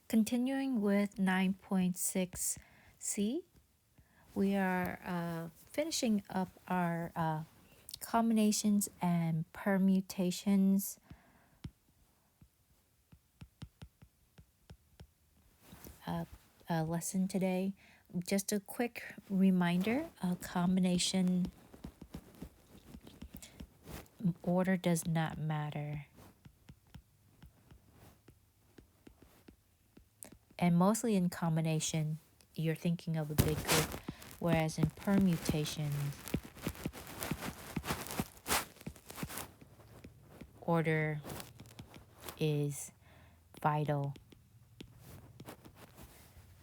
Continuing with 9.6c, we are finishing up our combinations and permutations lesson today. Just a quick reminder, a combination order does not matter. And mostly in combination, you're thinking of a big group, whereas in permutation, order is vital,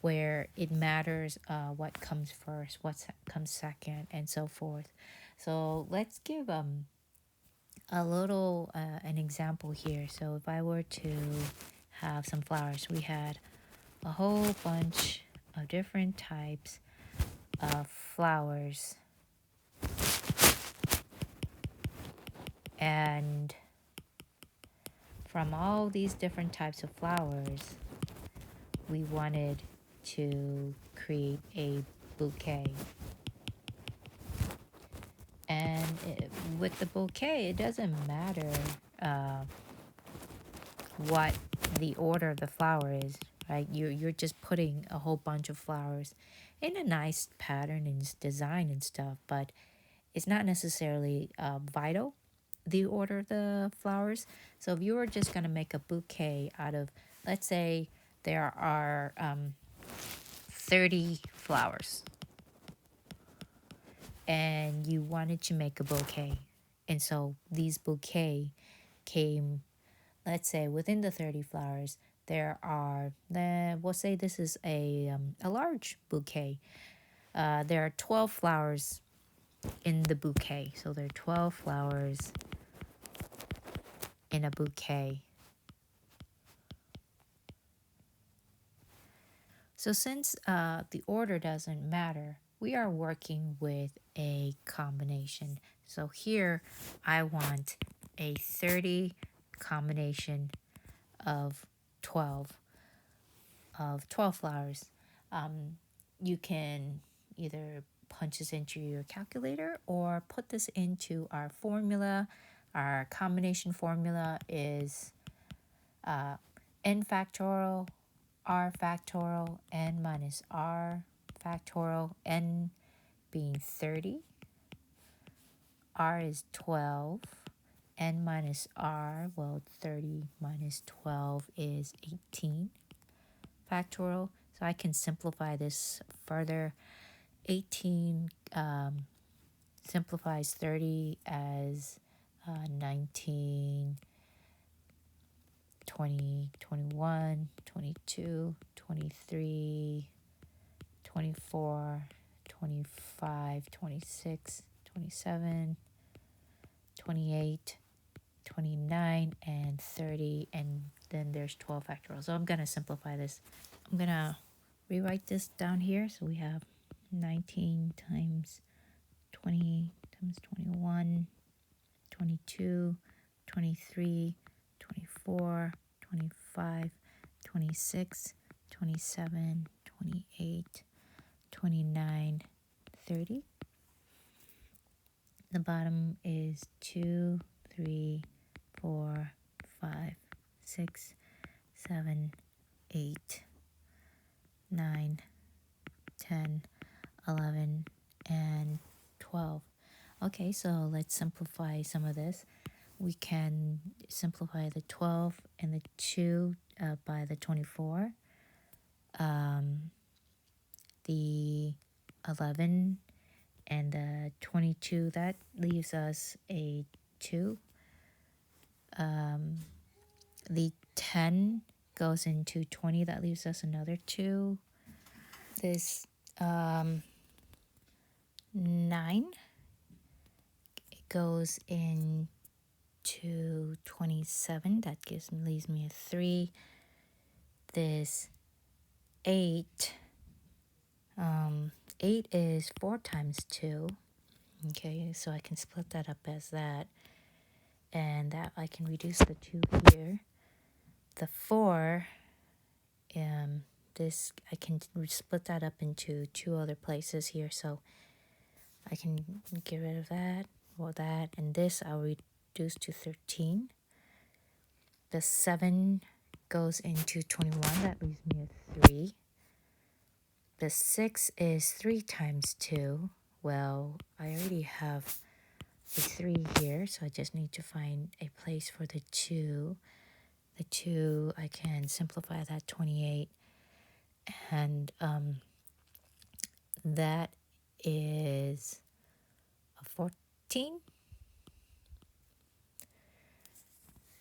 where it matters what comes first, what comes second, and so forth. So let's give a little an example here. So if I were to have some flowers, we had a whole bunch of different types of flowers, and from all these different types of flowers, we wanted to create a bouquet. And with the bouquet, it doesn't matter what the order of the flower is, right? You're just putting a whole bunch of flowers in a nice pattern and design and stuff, but it's not necessarily vital, the order of the flowers. So if you were just going to make a bouquet out of, let's say there are 30 flowers, and you wanted to make a bouquet, and so these bouquet came, let's say within the 30 flowers, there are, we'll say this is a large bouquet. There are 12 flowers in the bouquet. So there are 12 flowers in a bouquet. So since the order doesn't matter, we are working with a combination. So here I want a 30 combination of 12 flowers. You can either punch this into your calculator or put this into our formula. Our combination formula is n factorial, r factorial, n minus r factorial, n being 30, r is 12, n minus r, well, 30 minus 12 is 18 factorial. So I can simplify this further. 18 simplifies 30 as 19, 20, 21, 22, 23, 24, 25, 26, 27, 28, 29, and 30, and then there's 12 factorial. So I'm going to simplify this. I'm going to rewrite this down here. So we have 19 times 20 times 21, 22, 23, 24, 25, 26, 27, 28, 29, 30. The bottom is 2, 3, 4, 5, 6, 7, 8, 9, 10, 11, and 12. Okay, so let's simplify some of this. We can simplify the 12 and the 2 by the 24. The 11 and the 22, that leaves us a 2. The 10 goes into 20, that leaves us another 2. This 9, it goes into 27, that leaves me a 3. This 8, 8 is 4 times 2. Okay, so I can split that up as that, and that I can reduce the 2 here. The 4 this, I can split that up into 2 other places here, so I can get rid of that or that, and this I'll reduce to 13. The 7 goes into 21, that leaves me a 3. The 6 is 3 times 2. Well, I already have a 3 here, so I just need to find a place for the 2. The 2, I can simplify that, 28, and that is a 14.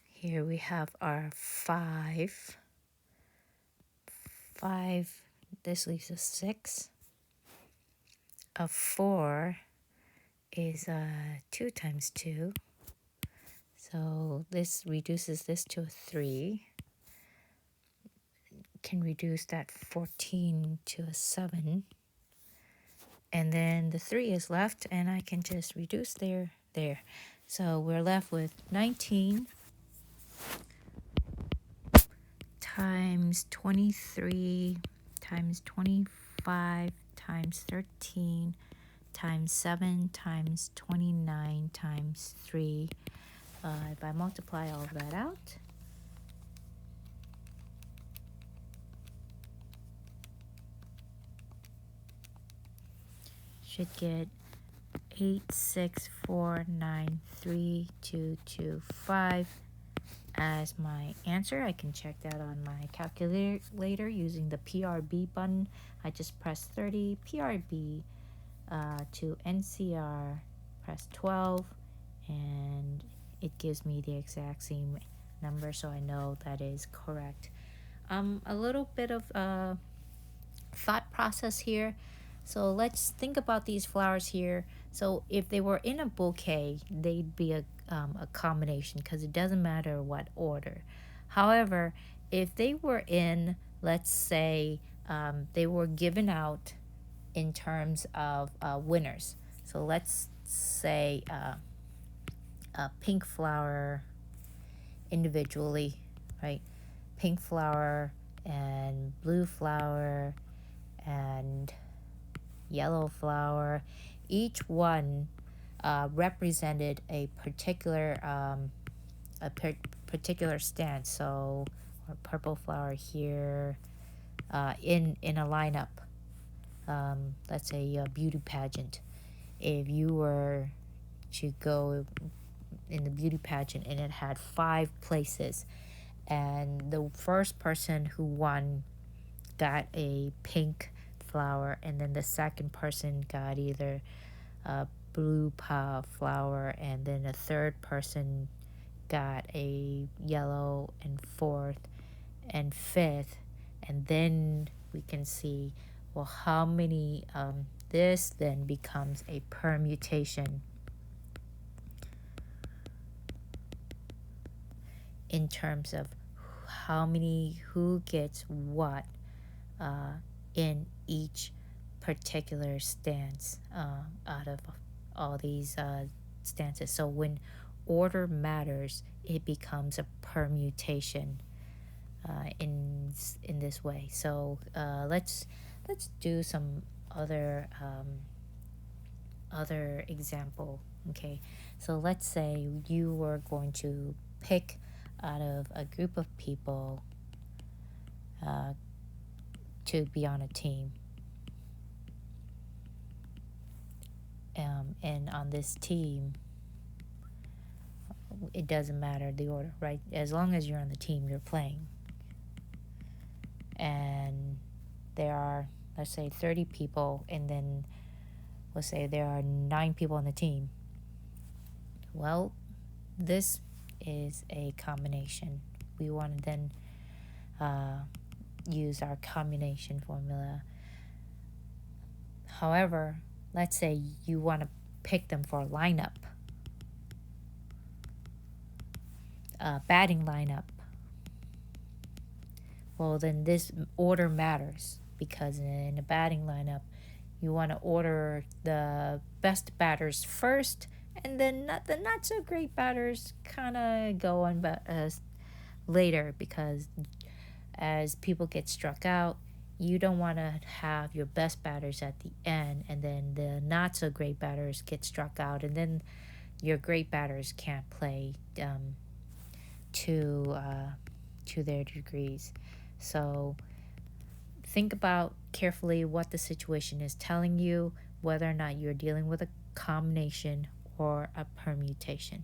Here we have our 5. 5, this leaves a 6. A 4 is 2 times 2. So this reduces this to a 3. Can reduce that 14 to a 7. And then the 3 is left, and I can just reduce there. So we're left with 19 times 23 times 25 times 13 times 7 times 29 times 3. If I multiply all of that out, should get 8649325 as my answer. I can check that on my calculator using the PRB button. I just press 30, PRB to NCR, press 12, and it gives me the exact same number, so I know that is correct. A little bit of thought process here. So let's think about these flowers here. So if they were in a bouquet, they'd be a combination because it doesn't matter what order. However, if they were in, let's say, they were given out in terms of winners. So let's say a pink flower individually, right? Pink flower and blue flower and yellow flower. Each one represented a particular particular stance. So, or purple flower here in a lineup. Let's say a beauty pageant. If you were to go in the beauty pageant and it had 5 places, and the first person who won got a pink flower, and then the second person got either a blue flower, and then a third person got a yellow, and fourth and fifth, and then we can see, well, how many, this then becomes a permutation in terms of how many, who gets what in each particular stance out of all these stances. So when order matters, it becomes a permutation in this way. So let's do some other example. Okay, so let's say you were going to pick out of a group of people to be on a team, and on this team, it doesn't matter the order, right? As long as you're on the team, you're playing, and there are, let's say, 30 people, and then let's say there are 9 people on the team. Well, this is a combination. We want to then use our combination formula. However, let's say you want to pick them for a lineup, batting lineup. Well, then this order matters, because in a batting lineup, you want to order the best batters first, and then the not so great batters kind of go on later, because as people get struck out, you don't want to have your best batters at the end and then the not so great batters get struck out, and then your great batters can't play to their degrees. So think about carefully what the situation is telling you, whether or not you're dealing with a combination or a permutation.